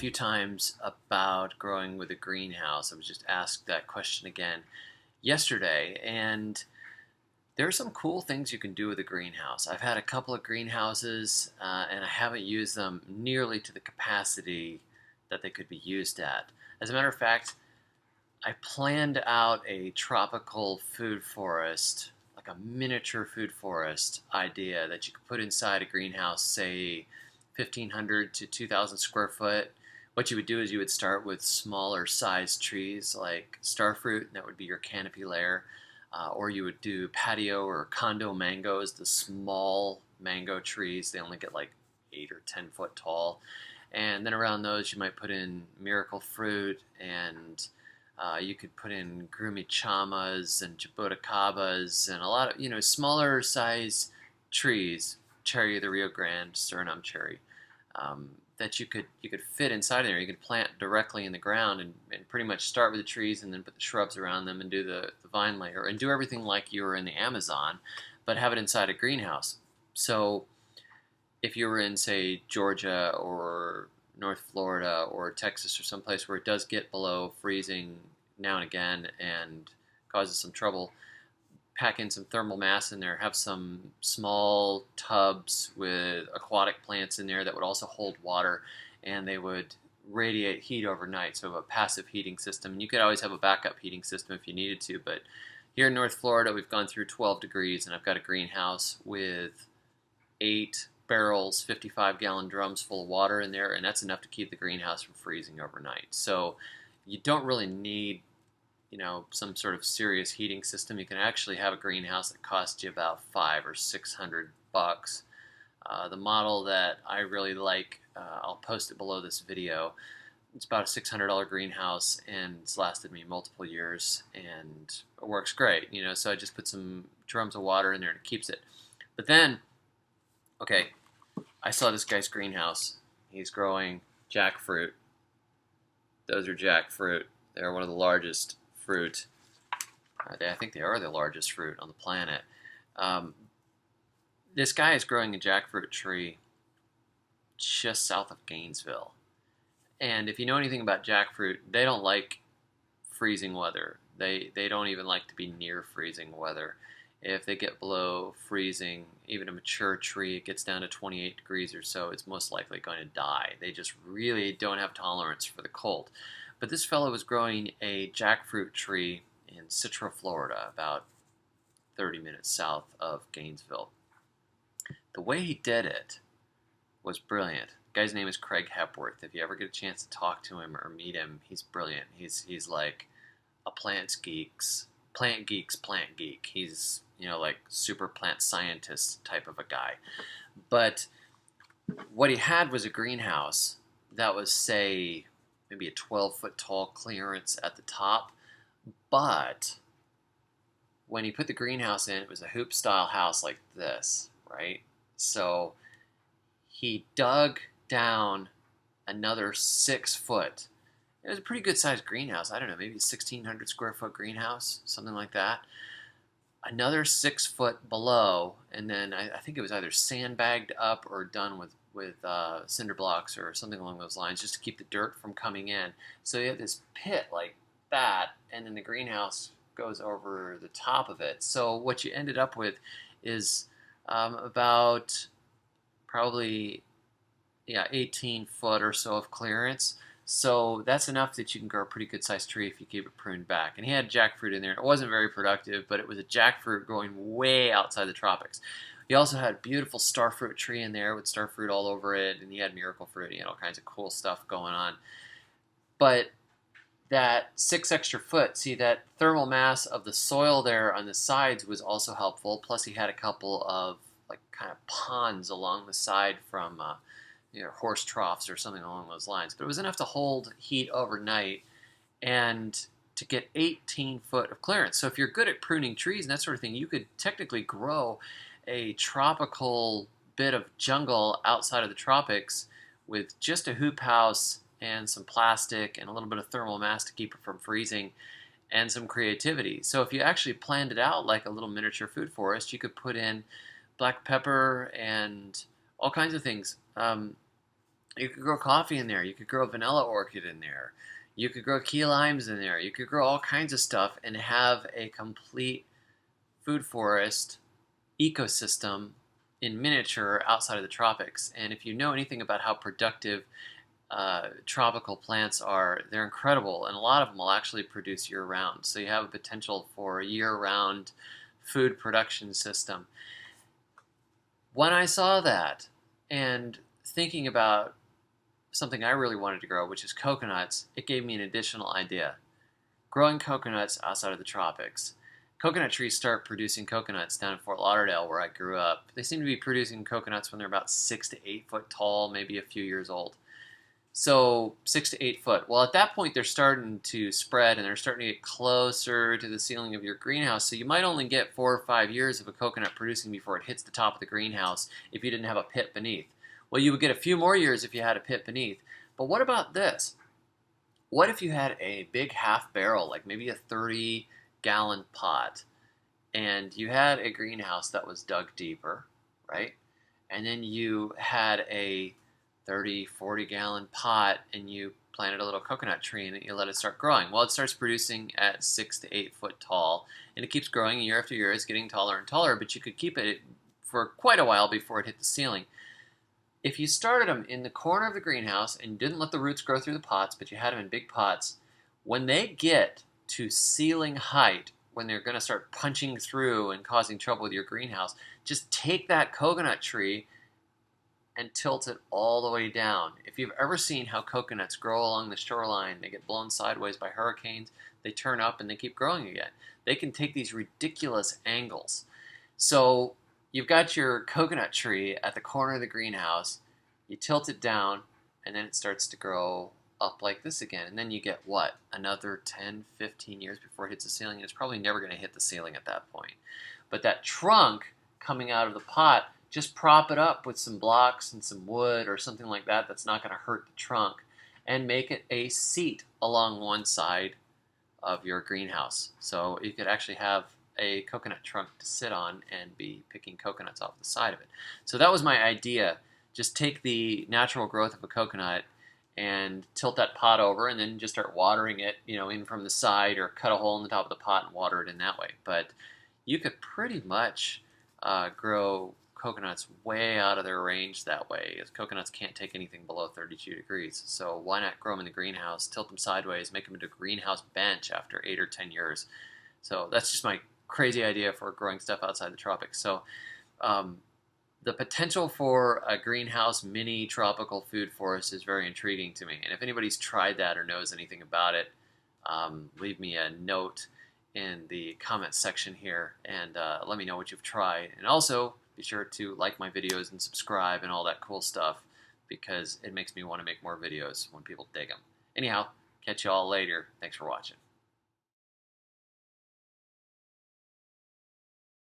few times about growing with a greenhouse. I was just asked that question again yesterday, and there are some cool things you can do with a greenhouse. I've had a couple of greenhouses, and I haven't used them nearly to the capacity that they could be used at. As a matter of fact, I planned out a tropical food forest, like a miniature food forest idea that you could put inside a greenhouse, say 1,500 to 2,000 square foot. What you would do is you would start with smaller sized trees like starfruit, and that would be your canopy layer. Or you would do patio or condo mangoes, the small mango trees. They only get like 8 or 10 foot tall. And then around those, you might put in miracle fruit, and you could put in grumichamas and jaboticabas and a lot of smaller size trees, cherry of the Rio Grande, Suriname cherry, that you could fit inside there. You could plant directly in the ground and pretty much start with the trees and then put the shrubs around them and do the vine layer and do everything like you were in the Amazon, but have it inside a greenhouse. So if you were in, say, Georgia or North Florida or Texas or someplace where it does get below freezing now and again and causes some trouble, pack in some thermal mass in there, have some small tubs with aquatic plants in there that would also hold water, and they would radiate heat overnight, so a passive heating system. And you could always have a backup heating system if you needed to, but here in North Florida, we've gone through 12 degrees, and I've got a greenhouse with 8 barrels, 55-gallon drums full of water in there, and that's enough to keep the greenhouse from freezing overnight. So you don't really need some sort of serious heating system. You can actually have a greenhouse that costs you about $500 or $600. The model that I really like, I'll post it below this video. It's about a $600 greenhouse, and it's lasted me multiple years, and it works great. So I just put some drums of water in there and it keeps it. But then, okay, I saw this guy's greenhouse. He's growing jackfruit. Those are jackfruit. They're one of the largest fruit. I think they are the largest fruit on the planet. This guy is growing a jackfruit tree just south of Gainesville. And if you know anything about jackfruit, they don't like freezing weather. They don't even like to be near freezing weather. If they get below freezing, even a mature tree, it gets down to 28 degrees or so, it's most likely going to die. They just really don't have tolerance for the cold. But this fellow was growing a jackfruit tree in Citra, Florida, about 30 minutes south of Gainesville. The way he did it was brilliant. The guy's name is Craig Hepworth. If you ever get a chance to talk to him or meet him, he's brilliant. He's like a plant geek. He's like super plant scientist type of a guy. But what he had was a greenhouse that was, say, maybe a 12-foot tall clearance at the top. But when he put the greenhouse in, it was a hoop-style house like this, right? So he dug down another 6 foot. It was a pretty good-sized greenhouse. I don't know, maybe a 1,600 square foot greenhouse, something like that. Another 6 foot below, and then I think it was either sandbagged up or done with cinder blocks or something along those lines, just to keep the dirt from coming in. So you have this pit like that, and then the greenhouse goes over the top of it. So what you ended up with is about probably 18 foot or so of clearance. So that's enough that you can grow a pretty good-sized tree if you keep it pruned back. And he had jackfruit in there. It wasn't very productive, but it was a jackfruit growing way outside the tropics. He also had a beautiful starfruit tree in there with starfruit all over it, and he had miracle fruit. He had all kinds of cool stuff going on. But that 6 extra foot, see, that thermal mass of the soil there on the sides was also helpful. Plus, he had a couple of like kind of ponds along the side from horse troughs or something along those lines. But it was enough to hold heat overnight and to get 18 foot of clearance. So if you're good at pruning trees and that sort of thing, you could technically grow a tropical bit of jungle outside of the tropics with just a hoop house and some plastic and a little bit of thermal mass to keep it from freezing and some creativity. So if you actually planned it out like a little miniature food forest, you could put in black pepper and all kinds of things. You could grow coffee in there. You could grow a vanilla orchid in there. You could grow key limes in there. You could grow all kinds of stuff and have a complete food forest ecosystem in miniature outside of the tropics. And if you know anything about how productive tropical plants are, they're incredible, and a lot of them will actually produce year-round. So you have a potential for a year-round food production system. When I saw that and thinking about something I really wanted to grow, which is coconuts, it gave me an additional idea. Growing coconuts outside of the tropics. Coconut trees start producing coconuts down in Fort Lauderdale, where I grew up. They seem to be producing coconuts when they're about 6 to 8 foot tall, maybe a few years old. So 6 to 8 foot. Well, at that point, they're starting to spread and they're starting to get closer to the ceiling of your greenhouse. So you might only get 4 or 5 years of a coconut producing before it hits the top of the greenhouse if you didn't have a pit beneath. Well, you would get a few more years if you had a pit beneath. But what about this? What if you had a big half barrel, like maybe a 30-gallon pot, and you had a greenhouse that was dug deeper, right? And then you had a 30, 40-gallon pot and you planted a little coconut tree and you let it start growing. Well, it starts producing at 6 to 8 foot tall, and it keeps growing year after year. It's getting taller and taller, but you could keep it for quite a while before it hit the ceiling. If you started them in the corner of the greenhouse and didn't let the roots grow through the pots, but you had them in big pots, when they get to ceiling height, when they're going to start punching through and causing trouble with your greenhouse, just take that coconut tree and tilt it all the way down. If you've ever seen how coconuts grow along the shoreline, they get blown sideways by hurricanes, they turn up and they keep growing again. They can take these ridiculous angles. So you've got your coconut tree at the corner of the greenhouse, you tilt it down, and then it starts to grow up like this again. And then you get what? Another 10, 15 years before it hits the ceiling. And it's probably never going to hit the ceiling at that point. But that trunk coming out of the pot, just prop it up with some blocks and some wood or something like that that's not going to hurt the trunk, and make it a seat along one side of your greenhouse. So you could actually have a coconut trunk to sit on and be picking coconuts off the side of it. So that was my idea. Just take the natural growth of a coconut and tilt that pot over and then just start watering it, in from the side, or cut a hole in the top of the pot and water it in that way. But you could pretty much grow coconuts way out of their range that way. Coconuts can't take anything below 32 degrees. So why not grow them in the greenhouse, tilt them sideways, make them into a greenhouse bench after 8 or 10 years. So that's just my crazy idea for growing stuff outside the tropics. So the potential for a greenhouse mini tropical food forest is very intriguing to me. And if anybody's tried that or knows anything about it, leave me a note in the comments section here and let me know what you've tried. And also, be sure to like my videos and subscribe and all that cool stuff, because it makes me want to make more videos when people dig them. Anyhow, catch you all later. Thanks for watching.